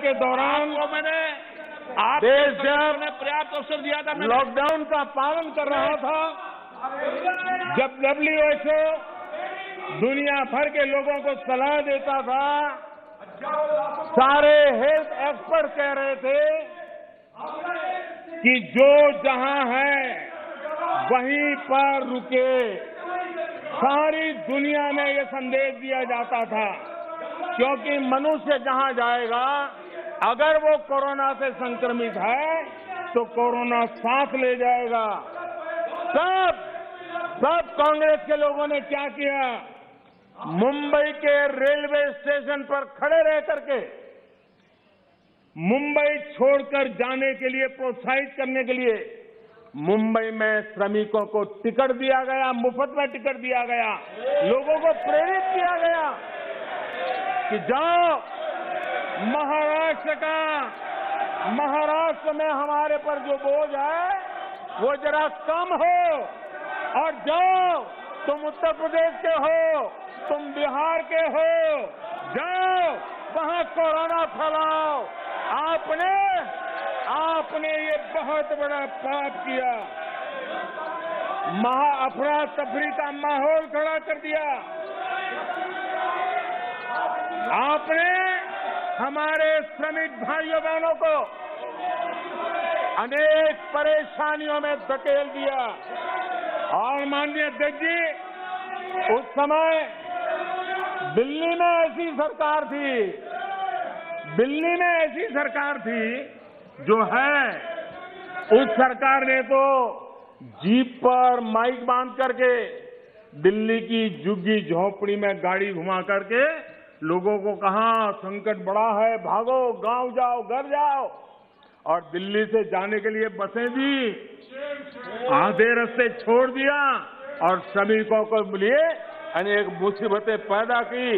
के दौरान मैंने देश जब पर्याप्त अवसर दिया था। लॉकडाउन का पालन कर रहा था, जब WHO दुनिया भर के लोगों को सलाह देता था, सारे हेल्थ एक्सपर्ट कह रहे थे कि जो जहां है वहीं पर रुके। सारी दुनिया में ये संदेश दिया जाता था, क्योंकि मनुष्य जहां जाएगा, अगर वो कोरोना से संक्रमित है तो कोरोना सांस ले जाएगा। सब कांग्रेस के लोगों ने क्या किया, मुंबई के रेलवे स्टेशन पर खड़े रह करके मुंबई छोड़कर जाने के लिए प्रोत्साहित करने के लिए मुंबई में श्रमिकों को टिकट दिया गया, मुफ्त में टिकट दिया गया, लोगों को प्रेरित किया गया कि जाओ महाराष्ट्र में हमारे पर जो बोझ है वो जरा कम हो, और जाओ तुम उत्तर प्रदेश के हो, तुम बिहार के हो, जाओ वहां कोरोना फैलाओ। आपने ये बहुत बड़ा पाप किया, अफरा तफरी का माहौल खड़ा कर दिया। आपने हमारे श्रमिक भाइयों बहनों को अनेक परेशानियों में धकेल दिया। और माननीय अध्यक्ष जी, उस समय दिल्ली में ऐसी सरकार थी जो है, उस सरकार ने तो जीप पर माइक बांध करके दिल्ली की झुग्गी झोपड़ी में गाड़ी घुमा करके लोगों को कहा संकट बड़ा है, भागो, गांव जाओ, घर जाओ। और दिल्ली से जाने के लिए बसें दी, आधे रास्ते छोड़ दिया और श्रमिकों को लिए अनेक मुसीबतें पैदा की।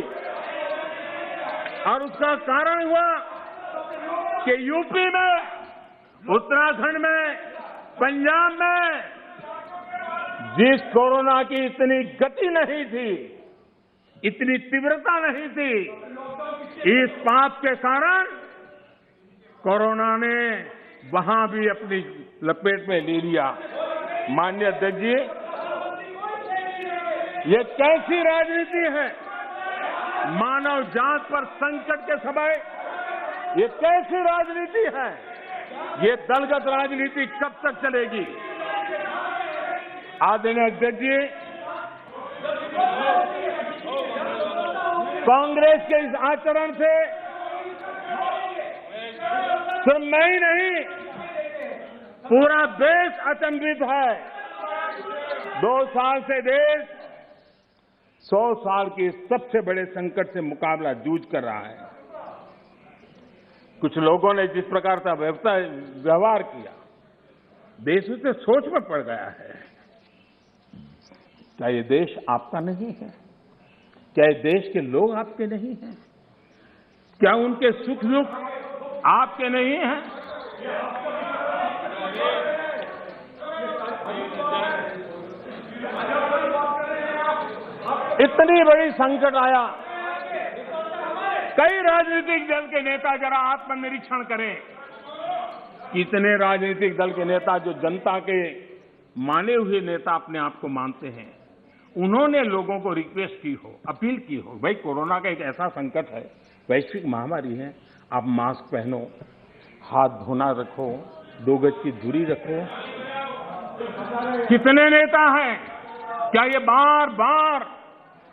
और उसका कारण हुआ कि यूपी में, उत्तराखंड में, पंजाब में जिस कोरोना की इतनी गति नहीं थी, इतनी तीव्रता नहीं थी, इस पाप के कारण कोरोना ने वहां भी अपनी लपेट में ले लिया। माननीय अध्यक्ष जी, ये कैसी राजनीति है? मानव जात पर संकट के समय ये कैसी राजनीति है? ये दलगत राजनीति कब तक चलेगी? आदरणीय अध्यक्ष जी, कांग्रेस के इस आचरण से सिर्फ मैं ही नहीं, पूरा देश अचंभित है। 2 साल से देश 100 साल के सबसे बड़े संकट से मुकाबला जूझ कर रहा है। कुछ लोगों ने जिस प्रकार का व्यवहार किया, देश उससे सोच में पड़ गया है। क्या ये देश आपका नहीं है? क्या ये देश के लोग आपके नहीं हैं? क्या उनके सुख दुख आपके नहीं हैं? इतनी बड़ी संकट आया, कई राजनीतिक दल के नेता जरा आत्मनिरीक्षण करें। कितने राजनीतिक दल के नेता जो जनता के माने हुए नेता अपने आप को मानते हैं, उन्होंने लोगों को रिक्वेस्ट की हो, अपील की हो, भाई कोरोना का एक ऐसा संकट है, वैश्विक महामारी है, आप मास्क पहनो, हाथ धोना रखो, 2 गज की दूरी रखो। कितने नेता हैं? क्या ये बार बार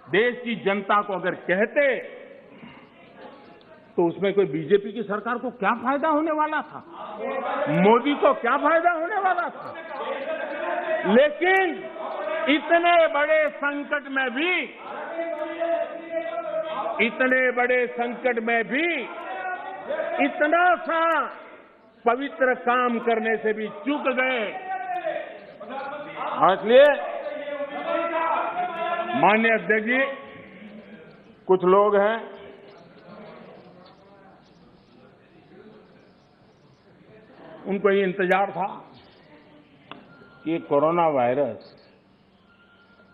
देश की जनता को अगर कहते तो उसमें कोई बीजेपी की सरकार को क्या फायदा होने वाला था? मोदी को क्या फायदा होने वाला था? लेकिन इतने बड़े संकट में भी इतना सा पवित्र काम करने से भी चूक गए। इसलिए माननीय अध्यक्ष जी, कुछ लोग हैं उनको ये इंतजार था कि ये कोरोना वायरस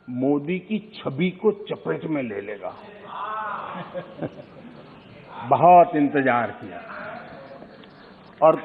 मोदी की छवि को चपेट में ले लेगा। बहुत इंतजार किया, और